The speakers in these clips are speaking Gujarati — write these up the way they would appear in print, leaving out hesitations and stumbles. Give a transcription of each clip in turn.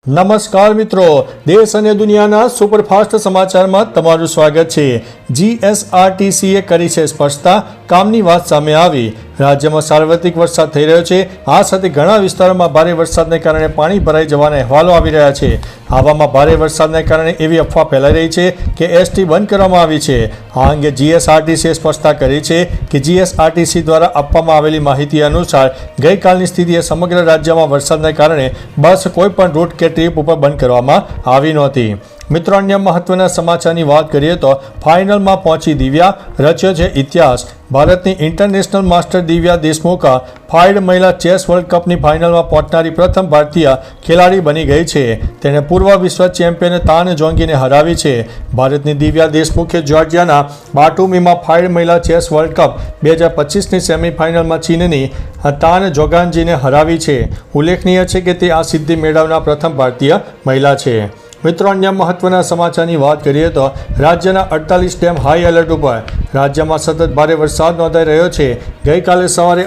નમસ્કાર મિત્રો, દેશ અને દુનિયાના સુપરફાસ્ટ સમાચારમાં તમારું સ્વાગત છે। જીએસઆરટીસીએ કરી છે સ્પષ્ટતા, કામની વાત સામે આવી। રાજ્યમાં સાર્વત્રિક વરસાદ થઈ રહ્યો છે। આ સાથે ઘણા વિસ્તારોમાં ભારે વરસાદને કારણે પાણી ભરાઈ જવાના અહેવાલો આવી રહ્યા છે। આવામાં ભારે વરસાદને કારણે એવી અફવા ફેલાઈ રહી છે કે એસટી બંધ કરવામાં આવી છે। આ અંગે જીએસઆરટીસીએ સ્પષ્ટતા કરી છે કે જીએસઆરટીસી દ્વારા આપવામાં આવેલી માહિતી અનુસાર ગઈકાલની સ્થિતિએ સમગ્ર રાજ્યમાં વરસાદને કારણે બસ કોઈપણ રૂટ કે ટ્રીપ ઉપર બંધ કરવામાં આવી નહોતી। મિત્રો, અન્ય મહત્વના સમાચારની વાત કરીએ તો ફાઇનલમાં પહોંચી દિવ્યા, રચ્યો છે ઇતિહાસ। ભારતની ઇન્ટરનેશનલ માસ્ટર દિવ્યા દેશમુખ ફાઇડ મહિલા ચેસ વર્લ્ડ કપની ફાઇનલમાં પહોંચનારી પ્રથમ ભારતીય ખેલાડી બની ગઈ છે। તેણે પૂર્વ વિશ્વ ચેમ્પિયન તાન જોંગીને હરાવી છે। ભારતની દિવ્યા દેશમુખે જ્યોર્જિયાના બાટુમીમાં ફાઇડ મહિલા ચેસ વર્લ્ડ કપ 2025ની સેમીફાઇનલમાં ચીનની તાન જોગાનજીને હરાવી છે। ઉલ્લેખનીય છે કે તે આ સિદ્ધિ મેળવનાર પ્રથમ ભારતીય મહિલા છે। મિત્રો, અન્ય મહત્વના સમાચારની વાત કરીએ તો રાજ્યના 48 ડેમ હાઈ એલર્ટ ઉપર। રાજ્યમાં સતત ભારે વરસાદ નોંધાઈ રહ્યો છે। ગઈકાલે સવારે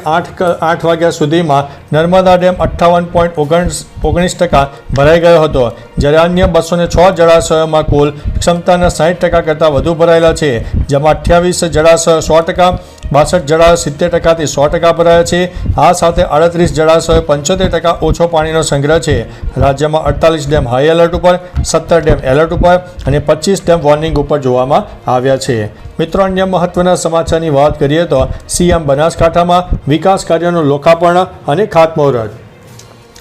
8 વાગ્યા સુધીમાં નર્મદા ડેમ 58.19% ભરાઈ ગયો હતો, જ્યારે અન્ય 206 જળાશયોમાં કુલ ક્ષમતાના 60% કરતાં વધુ ભરાયેલા છે, જેમાં 28 જળાશયો 100%, 62 જળાશયો 70%થી 100% ભરાયા છે। આ સાથે 38 જળાશયો 75% ઓછો પાણીનો સંગ્રહ છે। રાજ્યમાં 48 ડેમ હાઈ એલર્ટ ઉપર, 17 ડેમ એલર્ટ ઉપર અને 25 ડેમ વોર્નિંગ ઉપર જોવામાં આવ્યા છે। મિત્રો, અન્ય મહત્વના સમાચારની વાત કરીએ તો સીએમ બનાસકાંઠામાં વિકાસ કાર્યોનું લોકાર્પણ અને ખાતમુહૂર્ત।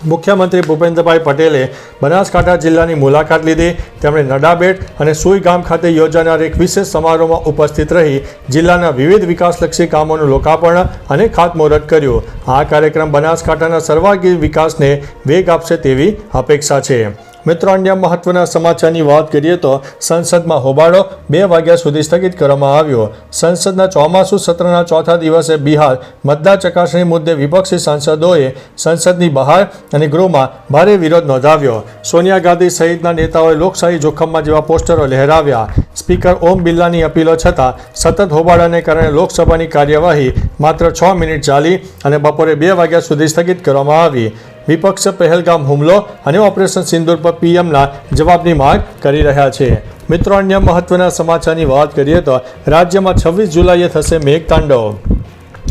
મુખ્યમંત્રી ભૂપેન્દ્રભાઈ પટેલે બનાસકાંઠા જિલ્લાની મુલાકાત લીધી। તેમણે નડાબેટ અને સુઈ ગામ ખાતે યોજાનાર એક વિશેષ સમારોહમાં ઉપસ્થિત રહી જિલ્લાના વિવિધ વિકાસલક્ષી કામોનું લોકાર્પણ અને ખાતમુહૂર્ત કર્યું। આ કાર્યક્રમ બનાસકાંઠાના સર્વાંગી વિકાસને વેગ આપશે તેવી અપેક્ષા છે। મિત્રો, અન્ય મહત્વના સમાચારની વાત કરીએ તો સંસદમાં હોબાળો 2 વાગ્યા સુધી સ્થગિત કરવામાં આવ્યો। સંસદના ચોમાસુ સત્રના ચોથા દિવસે બિહાર મતદાર ચકાસણી મુદ્દે વિપક્ષી સાંસદોએ સંસદની બહાર અને ગૃહમાં ભારે વિરોધ નોંધાવ્યો। સોનિયા ગાંધી સહિતના નેતાઓએ લોકશાહી જોખમમાં જેવા પોસ્ટરો લહેરાવ્યા। સ્પીકર ઓમ બિરલાની અપીલો છતાં સતત હોબાળાને કારણે લોકસભાની કાર્યવાહી માત્ર 6 મિનિટ ચાલી અને બપોરે 2 વાગ્યા સુધી સ્થગિત કરવામાં આવી। વિપક્ષ પહેલગામ હુમલો અને ઓપરેશન સિંદૂર પર પીએમના જવાબની માંગ કરી રહ્યા છે। મિત્રો, અન્ય મહત્વના સમાચારની વાત કરીએ તો રાજ્યમાં 26 જુલાઈએ થશે મેઘતાંડવ।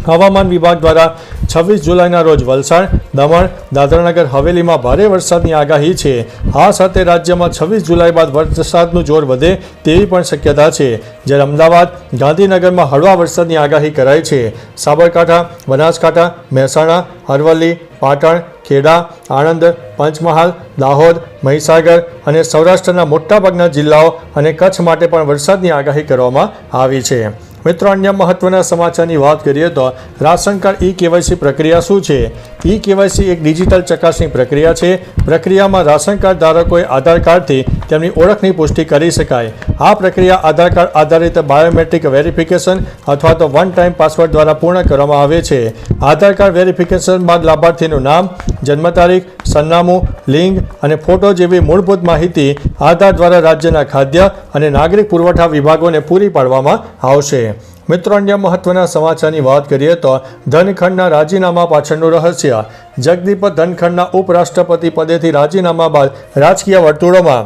હવામાન વિભાગ દ્વારા 26 જુલાઈના રોજ વલસાડ, દમણ, દાદરાનગર હવેલીમાં ભારે વરસાદની આગાહી છે। આ સાથે રાજ્યમાં 26 જુલાઈ બાદ વરસાદનું જોર વધે તેવી પણ શક્યતા છે, જ્યારે અમદાવાદ, ગાંધીનગરમાં હળવા વરસાદની આગાહી કરાઈ છે। સાબરકાંઠા, બનાસકાંઠા, મહેસાણા, અરવલ્લી, પાટણ, ખેડા, આણંદ, પંચમહાલ, દાહોદ, મહીસાગર અને સૌરાષ્ટ્રના મોટાભાગના જિલ્લાઓ અને કચ્છ માટે પણ વરસાદની આગાહી કરવામાં આવી છે। મિત્રો, અન્ય મહત્વના સમાચારની વાત કરીએ તો રાશન કાર્ડ ઈ-કેવાયસી પ્રક્રિયા શું છે? ઈ-કેવાયસી એક ડિજિટલ ચકાસણી પ્રક્રિયા છે। પ્રક્રિયામાં રાશન કાર્ડ ધારકોએ આધાર કાર્ડથી તેમની ઓળખની પુષ્ટિ કરી શકાય। આ પ્રક્રિયા આધાર કાર્ડ આધારિત બાયોમેટ્રિક વેરિફિકેશન અથવા તો વન ટાઈમ પાસવર્ડ દ્વારા પૂર્ણ કરવામાં આવે છે। આધાર કાર્ડ વેરિફિકેશન બાદ લાભાર્થીનું નામ, જન્મ તારીખ, સરનામું, લિંગ અને ફોટો જેવી મૂળભૂત માહિતી આધાર દ્વારા રાજ્યના ખાદ્ય અને નાગરિક પુરવઠા વિભાગોને પૂરી પાડવામાં આવશે। મિત્રો, અન્ય મહત્વના સમાચારની વાત કરીએ તો ધનખડના રાજીનામા પાછળનું રહસ્ય। જગદીપ ધનખડના ઉપરાષ્ટ્રપતિ પદેથી રાજીનામા બાદ રાજકીય વર્તુળોમાં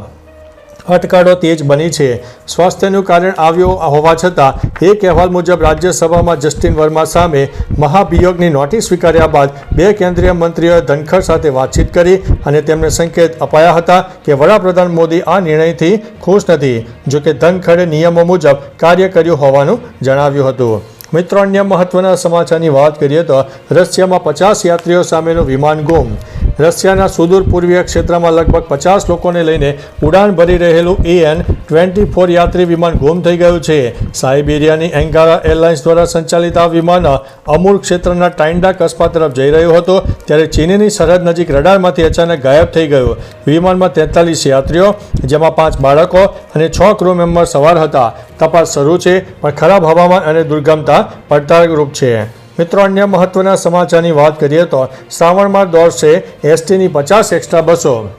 અટકળો તેજ બની છે। સ્વાસ્થ્યનું કારણ આવ્યું હોવા છતાં એક અહેવાલ મુજબ રાજ્યસભામાં જસ્ટિન વર્મા સામે મહાભિયોગની નોટિસ સ્વીકાર્યા બાદ 2 કેન્દ્રીય મંત્રીઓએ ધનખડ સાથે વાતચીત કરી અને તેમને સંકેત અપાયા હતા કે વડાપ્રધાન મોદી આ નિર્ણયથી ખુશ નથી। જોકે ધનખડે નિયમો મુજબ કાર્ય કર્યું હોવાનું જણાવ્યું હતું। મિત્રો, અન્ય મહત્વના સમાચારની વાત કરીએ તો રશિયામાં 50 યાત્રીઓ સામેનું વિમાન ગુમ। રશિયાના સુદૂર પૂર્વીય ક્ષેત્રમાં લગભગ 50 લોકોને લઈને ઉડાન ભરી રહેલું AN-24 યાત્રી વિમાન ગુમ થઈ ગયું છે। સાઇબેરિયાની એન્ગારા એરલાઇન્સ દ્વારા સંચાલિત આ વિમાન અમુર ક્ષેત્રના ટાઇન્ડા કસ્બા તરફ જઈ રહ્યું હતું, ત્યારે ચીનની સરહદ નજીક રડારમાંથી અચાનક ગાયબ થઈ ગયું। વિમાનમાં 43 યાત્રીઓ, જેમાં 5 બાળકો અને 6 ક્રૂ મેમ્બર સવાર હતા। તપાસ શરૂ છે, પણ ખરાબ હવામાન અને દુર્ગમતા પડકારરૂપ છે। મિત્રો, અન્ય મહત્વના સમાચારની વાત કરીએ તો શ્રાવણમાં દોડશે એસટીની 50 એક્સ્ટ્રા બસો।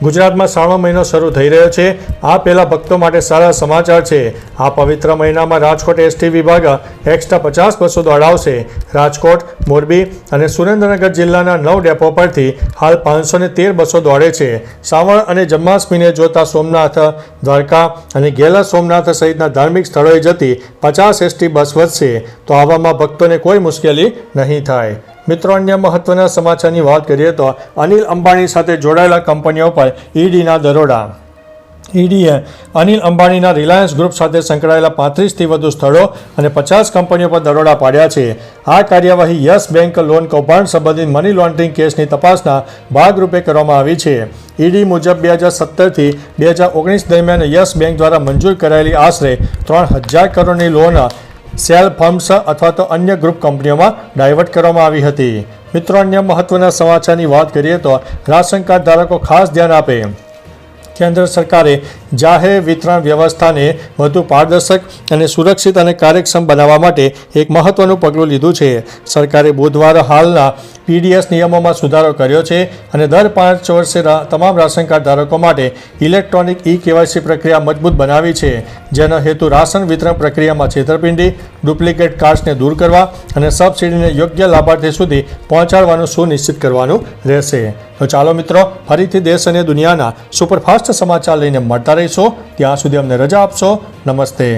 ગુજરાતમાં શ્રાવણ મહિનો શરૂ થઈ રહ્યો છે. આ પહેલા ભક્તો માટે સારા સમાચાર છે. આ પવિત્ર મહિનામાં રાજકોટ એસટી વિભાગ એક્સ્ટ્રા 50 બસો દોડાવશે. રાજકોટ, મોરબી અને સુરેન્દ્રનગર જિલ્લાના 9 ડેપો પરથી હાલ 513 બસો દોડે છે. શ્રાવણ અને જન્માષ્ટમીને જોતા સોમનાથ, દ્વારકા અને ગેલા સોમનાથ સહિતના ધાર્મિક સ્થળોએ જતી 50 એસટી બસ વધશે. તો આવામાં ભક્તોને કોઈ મુશ્કેલી નહીં થાય. મિત્રો, અન્ય મહત્વના સમાચારની વાત કરીએ તો અનિલ અંબાણી સાથે જોડાયેલા કંપનીઓ પર ઈડીના દરોડા. ઈડીએ અનિલ અંબાણીના રિલાયન્સ ગ્રુપ સાથે સંકળાયેલા 35થી વધુ સ્થળો અને 50 કંપનીઓ પર દરોડા પાડ્યા છે. આ કાર્યવાહી યસ બેંક લોન કૌભાંડ સંબંધિત મની લોન્ડરિંગ કેસની તપાસના ભાગરૂપે કરવામાં આવી છે. ઈડી મુજબ 2017થી 2019 દરમિયાન યસ બેંક દ્વારા મંજૂર કરાયેલી આશરે 3000 કરોડની લોન સેલ ફર્મ્સ અથવા તો અન્ય ગ્રુપ કંપનીઓમાં ડાયવર્ટ કરવામાં આવી હતી. મિત્રો, અન્ય મહત્વના સમાચારની વાત કરીએ તો રાશન કાર્ડ ધારકો ખાસ ધ્યાન આપે. કેન્દ્ર સરકારે જાહેર વિતરણ વ્યવસ્થાને વધુ પારદર્શક અને સુરક્ષિત અને કાર્યક્ષમ બનાવવા માટે એક મહત્વનું પગલું લીધું છે. સરકારે બુધવારે હાલના પીડીએસ નિયમોમાં સુધારો કર્યો છે અને દર 5 વર્ષે તમામ રાશન કાર્ડ ધારકો માટે ઇલેક્ટ્રોનિક કેવાયસી પ્રક્રિયા મજબૂત બનાવી છે, જેનો હેતુ રાશન વિતરણ પ્રક્રિયામાં છેતરપિંડી, ડુપ્લિકેટ કાર્ડ્સને દૂર કરવા અને સબસિડીને યોગ્ય લાભાર્થી સુધી પહોંચાડવાનું સુનિશ્ચિત કરવાનું રહેશે. તો ચાલો મિત્રો, ફરીથી દેશ અને દુનિયાના સુપરફાસ્ટ સમાચાર લઈને મળતા રહીશો. ત્યાં સુધી અમને રજા આપશો. નમસ્તે.